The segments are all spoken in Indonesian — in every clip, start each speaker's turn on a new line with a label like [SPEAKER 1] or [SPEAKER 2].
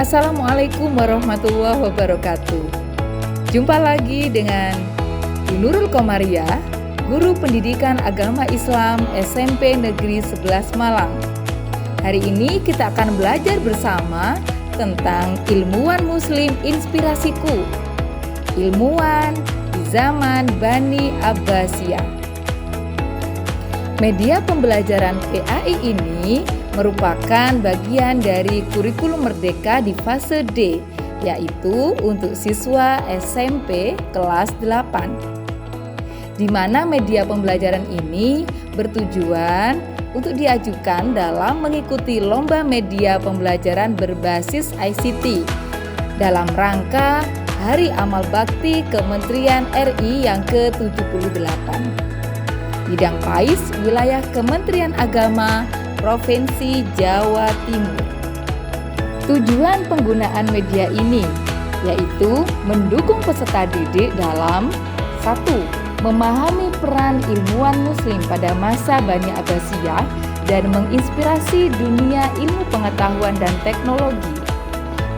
[SPEAKER 1] Assalamualaikum warahmatullahi wabarakatuh. Jumpa lagi dengan Bu Nurul Komariah, Guru Pendidikan Agama Islam SMP Negeri 11 Malang. Hari ini kita akan belajar bersama tentang ilmuwan muslim inspirasiku. Ilmuwan di zaman Bani Abbasiyah. Media pembelajaran PAI ini merupakan bagian dari kurikulum merdeka di fase D, yaitu untuk siswa SMP kelas 8. Di mana media pembelajaran ini bertujuan untuk diajukan dalam mengikuti lomba media pembelajaran berbasis ICT dalam rangka Hari Amal Bakti Kementerian RI yang ke-78. Bidang PAIS wilayah Kementerian Agama Provinsi Jawa Timur. Tujuan penggunaan media ini yaitu mendukung peserta didik dalam 1. Memahami peran ilmuwan muslim pada masa Bani Abbasiyah dan menginspirasi dunia ilmu pengetahuan dan teknologi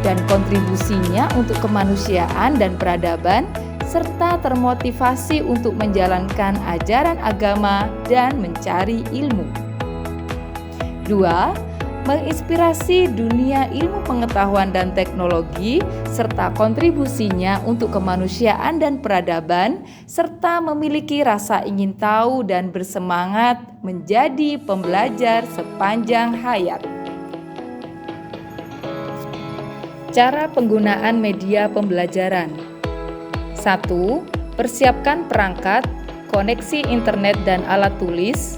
[SPEAKER 1] dan kontribusinya untuk kemanusiaan dan peradaban serta termotivasi untuk menjalankan ajaran agama dan mencari ilmu. 2. Menginspirasi dunia ilmu pengetahuan dan teknologi serta kontribusinya untuk kemanusiaan dan peradaban serta memiliki rasa ingin tahu dan bersemangat menjadi pembelajar sepanjang hayat. Cara penggunaan media pembelajaran. 1. Persiapkan perangkat, koneksi internet dan alat tulis.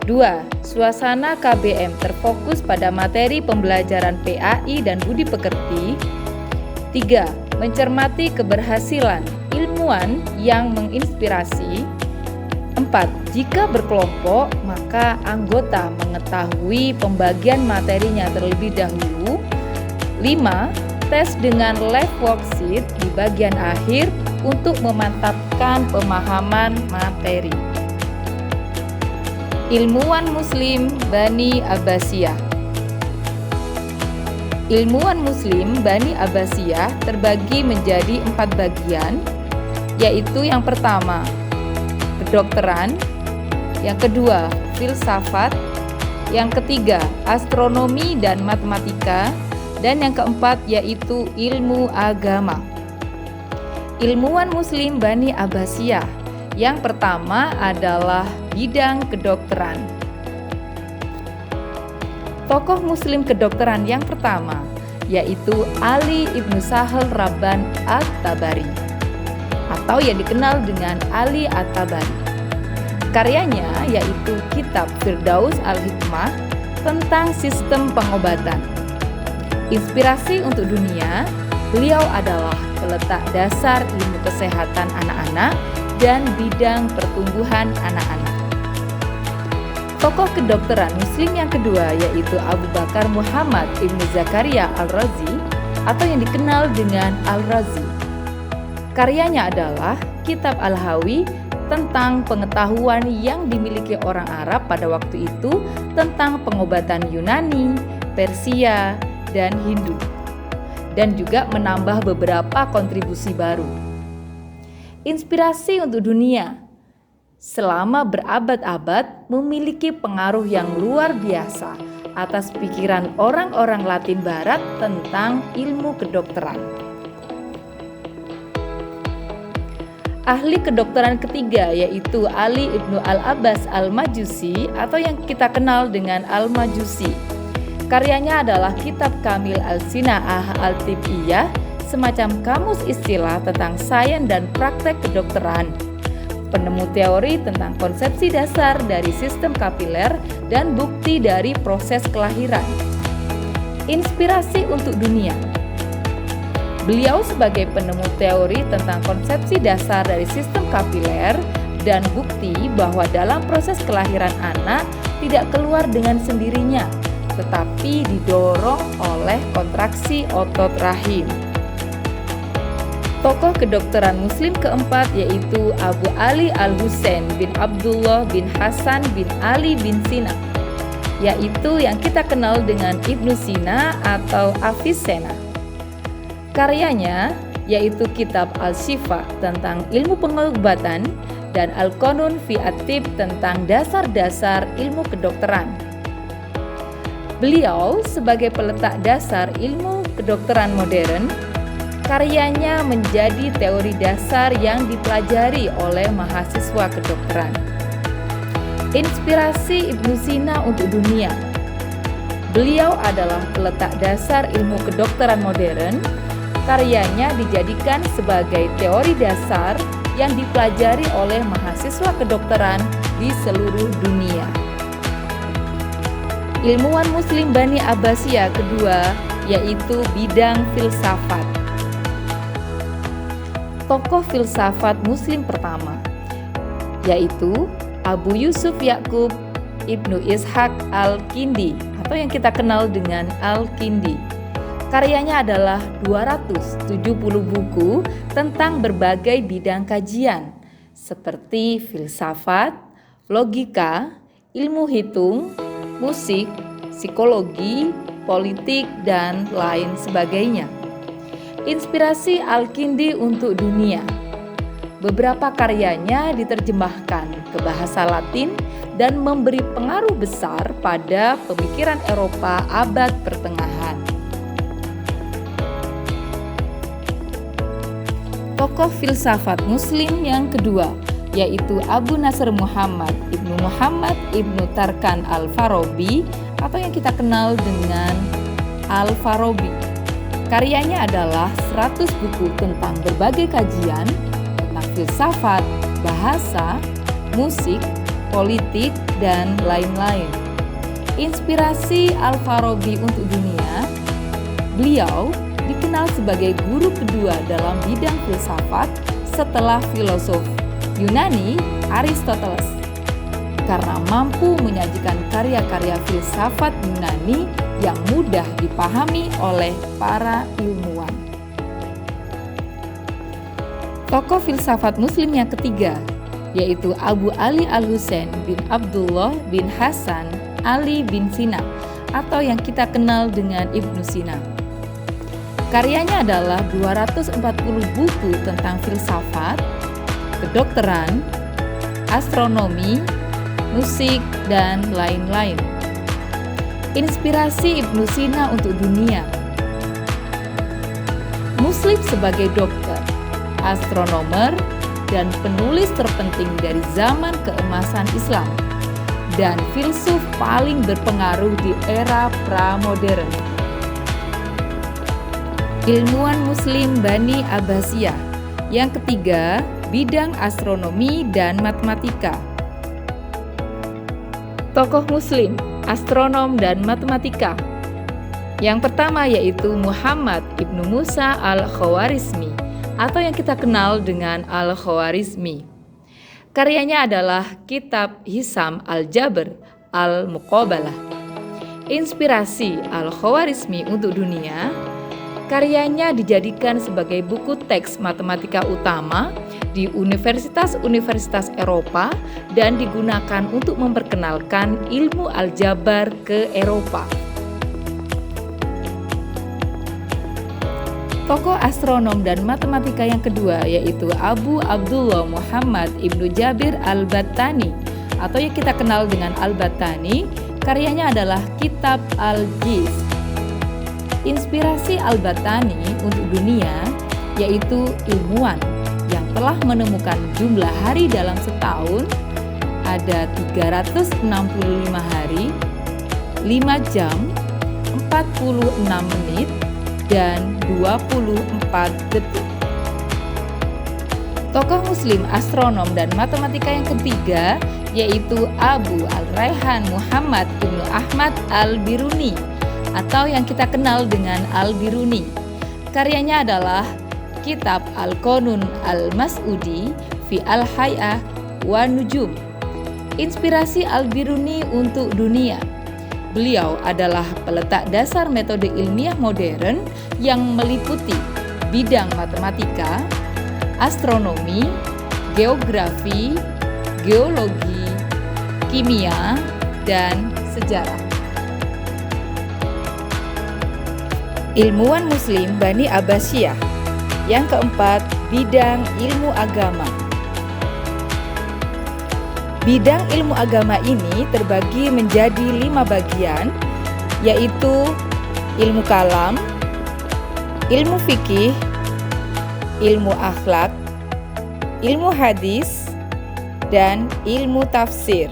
[SPEAKER 1] 2. Suasana KBM terfokus pada materi pembelajaran PAI dan budi pekerti. 3. Mencermati keberhasilan ilmuwan yang menginspirasi. 4. Jika berkelompok, maka anggota mengetahui pembagian materinya terlebih dahulu. 5. Tes dengan live worksheet di bagian akhir untuk memantapkan pemahaman materi. Ilmuwan muslim Bani Abbasiyah. Ilmuwan muslim Bani Abbasiyah terbagi menjadi 4 bagian, yaitu yang pertama, kedokteran, yang kedua, filsafat, yang ketiga, astronomi dan matematika, dan yang keempat yaitu ilmu agama. Ilmuwan muslim Bani Abbasiyah. Yang pertama adalah bidang kedokteran. Tokoh muslim kedokteran yang pertama yaitu Ali Ibnu Sahal Rabban At-Tabari atau yang dikenal dengan Ali At-Tabari. Karyanya yaitu kitab Firdaus Al-Hikmah tentang sistem pengobatan. Inspirasi untuk dunia, beliau adalah peletak dasar ilmu kesehatan anak-anak dan bidang pertumbuhan anak-anak. Tokoh kedokteran muslim yang kedua yaitu Abu Bakar Muhammad Ibnu Zakaria Al-Razi atau yang dikenal dengan Al-Razi. Karyanya adalah kitab Al-Hawi tentang pengetahuan yang dimiliki orang Arab pada waktu itu tentang pengobatan Yunani, Persia, dan Hindu, dan juga menambah beberapa kontribusi baru. Inspirasi untuk dunia selama berabad-abad memiliki pengaruh yang luar biasa atas pikiran orang-orang Latin Barat tentang ilmu kedokteran. Ahli kedokteran ketiga yaitu Ali Ibnu Al-Abbas Al-Majusi atau yang kita kenal dengan Al-Majusi. Karyanya adalah kitab Kamil Al-Sina'ah Al-Tibbiyah, semacam kamus istilah tentang sains dan praktek kedokteran. Penemu teori tentang konsepsi dasar dari sistem kapiler dan bukti dari proses kelahiran. Inspirasi untuk dunia. Beliau sebagai penemu teori tentang konsepsi dasar dari sistem kapiler dan bukti bahwa dalam proses kelahiran anak tidak keluar dengan sendirinya, tetapi didorong oleh kontraksi otot rahim. Tokoh kedokteran muslim keempat yaitu Abu Ali Al-Husain bin Abdullah bin Hasan bin Ali bin Sina, yaitu yang kita kenal dengan Ibnu Sina atau Avicenna. Karyanya yaitu kitab Al-Syifa tentang ilmu pengobatan dan Al-Qanun fi at-Tibb tentang dasar-dasar ilmu kedokteran. Beliau sebagai peletak dasar ilmu kedokteran modern, karyanya menjadi teori dasar yang dipelajari oleh mahasiswa kedokteran. Inspirasi Ibnu Sina untuk dunia. Beliau adalah peletak dasar ilmu kedokteran modern. Karyanya dijadikan sebagai teori dasar yang dipelajari oleh mahasiswa kedokteran di seluruh dunia. Ilmuwan Muslim Bani Abbasiyah kedua yaitu bidang filsafat. Tokoh filsafat Muslim pertama yaitu Abu Yusuf Ya'qub Ibnu Ishaq Al-Kindi atau yang kita kenal dengan Al-Kindi. Karyanya adalah 270 buku tentang berbagai bidang kajian seperti filsafat, logika, ilmu hitung, musik, psikologi, politik, dan lain sebagainya. Inspirasi Al-Kindi untuk dunia. Beberapa karyanya diterjemahkan ke bahasa Latin dan memberi pengaruh besar pada pemikiran Eropa abad pertengahan. Tokoh filsafat Muslim yang kedua yaitu Abu Nasr Muhammad Ibnu Muhammad Ibnu Tarkan Al-Farabi atau yang kita kenal dengan Al-Farabi. Karyanya adalah 100 buku tentang berbagai kajian tentang filsafat, bahasa, musik, politik, dan lain-lain. Inspirasi Al-Farabi untuk dunia. Beliau dikenal sebagai guru kedua dalam bidang filsafat setelah filosof Yunani Aristoteles karena mampu menyajikan karya-karya filsafat Yunani yang mudah dipahami oleh para ilmuwan. Tokoh filsafat Muslim yang ketiga yaitu Abu Ali Al-Husain bin Abdullah bin Hasan Ali bin Sina atau yang kita kenal dengan Ibnu Sina. Karyanya adalah 240 buku tentang filsafat, kedokteran, astronomi, musik, dan lain-lain. Inspirasi Ibnu Sina untuk dunia. Muslim sebagai dokter, astronomer, dan penulis terpenting dari zaman keemasan Islam, dan filsuf paling berpengaruh di era pra-modern. Ilmuwan Muslim Bani Abbasiyah. Yang ketiga, bidang astronomi dan matematika. Tokoh Muslim, astronom dan matematika. Yang pertama yaitu Muhammad Ibnu Musa Al-Khawarizmi atau yang kita kenal dengan Al-Khawarizmi. Karyanya adalah kitab Hisam Al-Jabr Al-Muqabalah. Inspirasi Al-Khawarizmi untuk dunia. Karyanya dijadikan sebagai buku teks matematika utama di universitas-universitas Eropa dan digunakan untuk memperkenalkan ilmu aljabar ke Eropa. Tokoh astronom dan matematika yang kedua yaitu Abu Abdullah Muhammad Ibnu Jabir Al-Battani atau yang kita kenal dengan Al-Battani. Karyanya adalah kitab Al-Jiz. Inspirasi Al-Battani untuk dunia yaitu ilmuwan yang telah menemukan jumlah hari dalam setahun ada 365 hari, 5 jam, 46 menit, dan 24 detik. Tokoh Muslim, astronom, dan matematika yang ketiga yaitu Abu Al-Rayhan Muhammad Ibnu Ahmad Al-Biruni atau yang kita kenal dengan Al-Biruni. Karyanya adalah kitab Al-Qanun Al-Mas'udi fi Al-Hay'ah wa Nujum. Inspirasi Al-Biruni untuk dunia. Beliau adalah peletak dasar metode ilmiah modern yang meliputi bidang matematika, astronomi, geografi, geologi, kimia, dan sejarah. ilmuwan Muslim Bani Abbasiyah. Yang keempat, bidang ilmu agama. Bidang ilmu agama ini terbagi menjadi 5 bagian, yaitu ilmu kalam, ilmu fikih, ilmu akhlak, ilmu hadis, dan ilmu tafsir.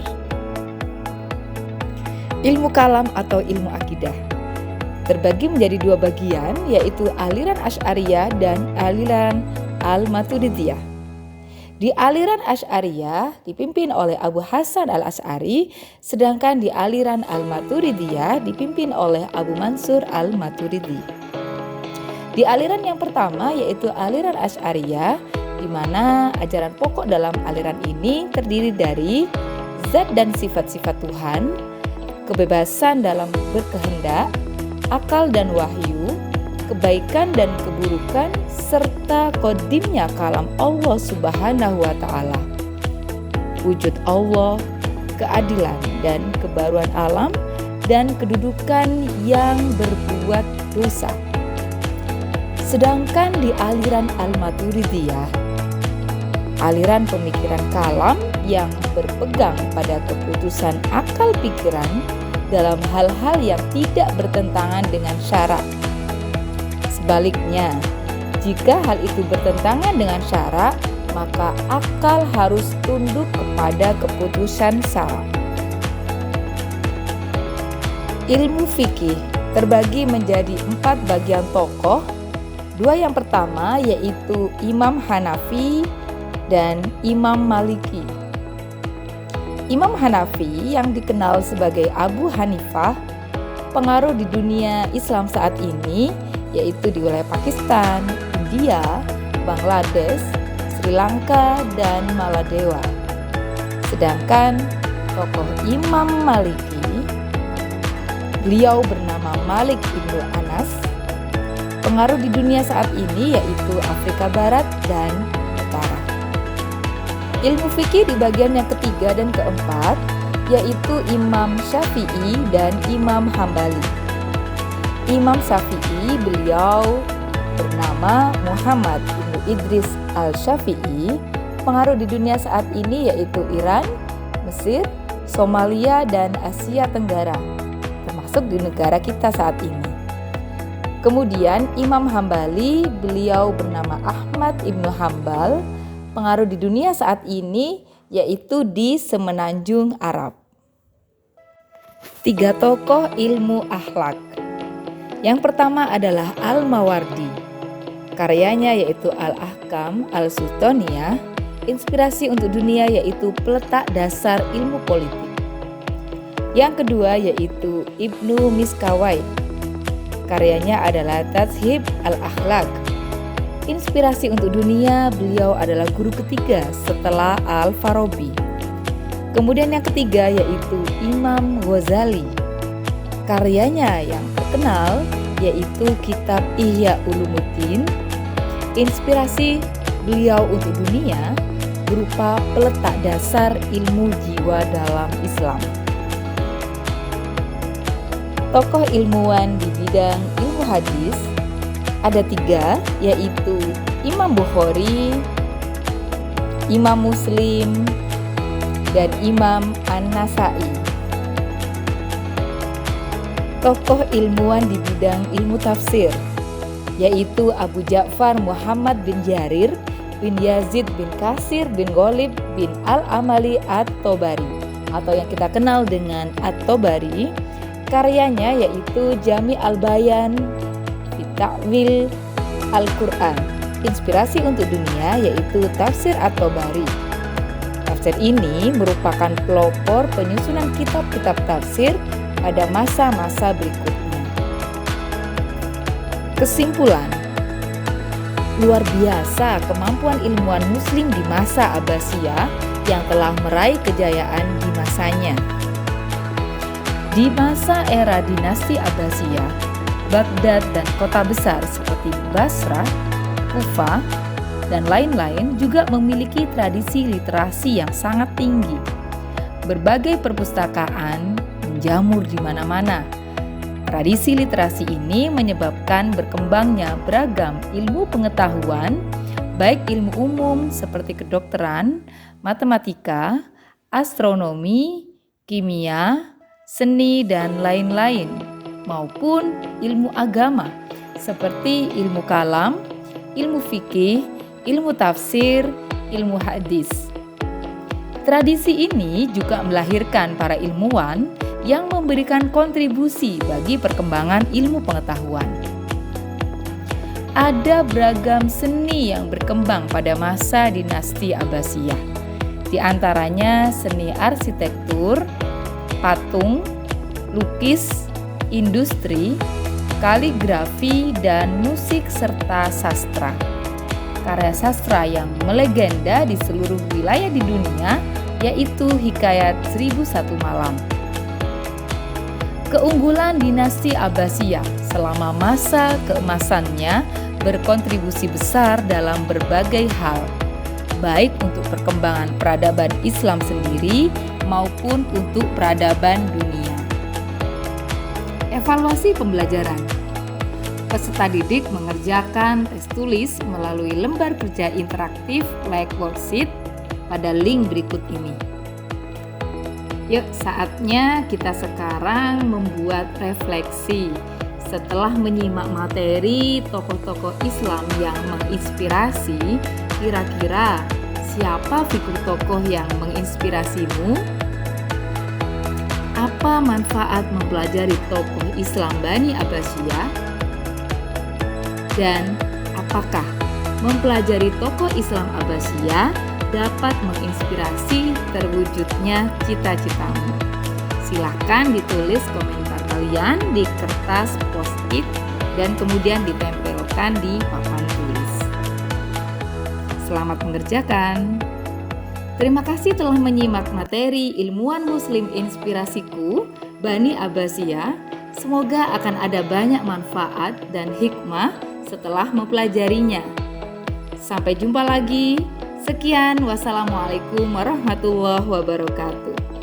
[SPEAKER 1] Ilmu kalam atau ilmu akidah terbagi menjadi 2 bagian, yaitu aliran Asy'ariyah dan aliran Al-Maturidiyah. Di aliran Asy'ariyah dipimpin oleh Abu Hasan Al-Asy'ari, sedangkan di aliran Al-Maturidiyah dipimpin oleh Abu Mansur Al-Maturidi. Di aliran yang pertama yaitu aliran Asy'ariyah, di mana ajaran pokok dalam aliran ini terdiri dari zat dan sifat-sifat Tuhan, kebebasan dalam berkehendak, akal dan wahyu, kebaikan dan keburukan, serta qadimnya kalam Allah Subhanahu wa Ta'ala, wujud Allah, keadilan dan kebaruan alam, dan kedudukan yang berbuat dosa. Sedangkan di aliran Al-Maturidiyah, aliran pemikiran kalam yang berpegang pada keputusan akal pikiran dalam hal-hal yang tidak bertentangan dengan syara. Sebaliknya, jika hal itu bertentangan dengan syara, maka akal harus tunduk kepada keputusan syara. Ilmu fikih terbagi menjadi 4 bagian tokoh. 2 yang pertama yaitu Imam Hanafi dan Imam Maliki. Imam Hanafi yang dikenal sebagai Abu Hanifah, pengaruh di dunia Islam saat ini yaitu di wilayah Pakistan, India, Bangladesh, Sri Lanka, dan Maladewa. Sedangkan tokoh Imam Maliki, beliau bernama Malik Ibnu Anas, pengaruh di dunia saat ini yaitu Afrika Barat dan Utara. Ilmu fikih di bagian yang ketiga dan keempat yaitu Imam Syafi'i dan Imam Hambali. Imam Syafi'i beliau bernama Muhammad Ibnu Idris Al-Syafi'i, pengaruh di dunia saat ini yaitu Iran, Mesir, Somalia, dan Asia Tenggara, termasuk di negara kita saat ini. Kemudian Imam Hambali beliau bernama Ahmad Ibnu Hambal, pengaruh di dunia saat ini yaitu di Semenanjung Arab. 3 tokoh ilmu akhlak. Yang pertama adalah Al-Mawardi. Karyanya yaitu Al-Ahkam Al-Sultaniyah, inspirasi untuk dunia yaitu peletak dasar ilmu politik. Yang kedua yaitu Ibnu Miskawai. Karyanya adalah Tazhib Al-Akhlaq. Inspirasi untuk dunia, beliau adalah guru ketiga setelah Al-Farabi. Kemudian yang ketiga yaitu Imam Ghazali. Karyanya yang terkenal yaitu kitab Ihya Ulumuddin. Inspirasi beliau untuk dunia berupa peletak dasar ilmu jiwa dalam Islam. Tokoh ilmuwan di bidang ilmu hadis ada 3, yaitu Imam Bukhari, Imam Muslim, dan Imam An-Nasai. Tokoh ilmuwan di bidang ilmu tafsir yaitu Abu Ja'far Muhammad bin Jarir bin Yazid bin Kasir bin Ghalib bin Al-Amali At-Tabari, atau yang kita kenal dengan At-Tabari. Karyanya yaitu Jami Al-Bayan fi Ta'wil Al-Quran. Inspirasi untuk dunia yaitu Tafsir At-Tabari. Tafsir ini merupakan pelopor penyusunan kitab-kitab tafsir pada masa-masa berikutnya. Kesimpulan, luar biasa kemampuan ilmuwan Muslim di masa Abbasiyah yang telah meraih kejayaan di masanya. Di masa era dinasti Abbasiyah, Baghdad dan kota besar seperti Basrah, Kufah, dan lain-lain juga memiliki tradisi literasi yang sangat tinggi. Berbagai perpustakaan menjamur di mana-mana. Tradisi literasi ini menyebabkan berkembangnya beragam ilmu pengetahuan, baik ilmu umum seperti kedokteran, matematika, astronomi, kimia, seni, dan lain-lain, maupun ilmu agama seperti ilmu kalam, ilmu fikih, ilmu tafsir, ilmu hadis. Tradisi ini juga melahirkan para ilmuwan yang memberikan kontribusi bagi perkembangan ilmu pengetahuan. Ada beragam seni yang berkembang pada masa dinasti Abbasiyah. Di antaranya seni arsitektur, patung, lukis, industri, kaligrafi, dan musik serta sastra. Karya sastra yang melegenda di seluruh wilayah di dunia yaitu Hikayat 1001 Malam. Keunggulan dinasti Abbasiyah selama masa keemasannya berkontribusi besar dalam berbagai hal, baik untuk perkembangan peradaban Islam sendiri maupun untuk peradaban dunia. Evaluasi pembelajaran. Peserta didik mengerjakan tes tulis melalui lembar kerja interaktif like worksheet pada link berikut ini. Yuk, saatnya kita sekarang membuat refleksi. Setelah menyimak materi tokoh-tokoh Islam yang menginspirasi, kira-kira siapa figur tokoh yang menginspirasimu? Apa manfaat mempelajari tokoh Islam Bani Abbasiyah? Dan apakah mempelajari tokoh Islam Abbasiyah dapat menginspirasi terwujudnya cita-citamu? Silahkan ditulis komentar kalian di kertas post-it dan kemudian ditempelkan di papan tulis. Selamat mengerjakan. Terima kasih telah menyimak materi Ilmuwan Muslim Inspirasiku Bani Abbasiyah. Semoga akan ada banyak manfaat dan hikmah setelah mempelajarinya. Sampai jumpa lagi. Sekian, wassalamualaikum warahmatullahi wabarakatuh.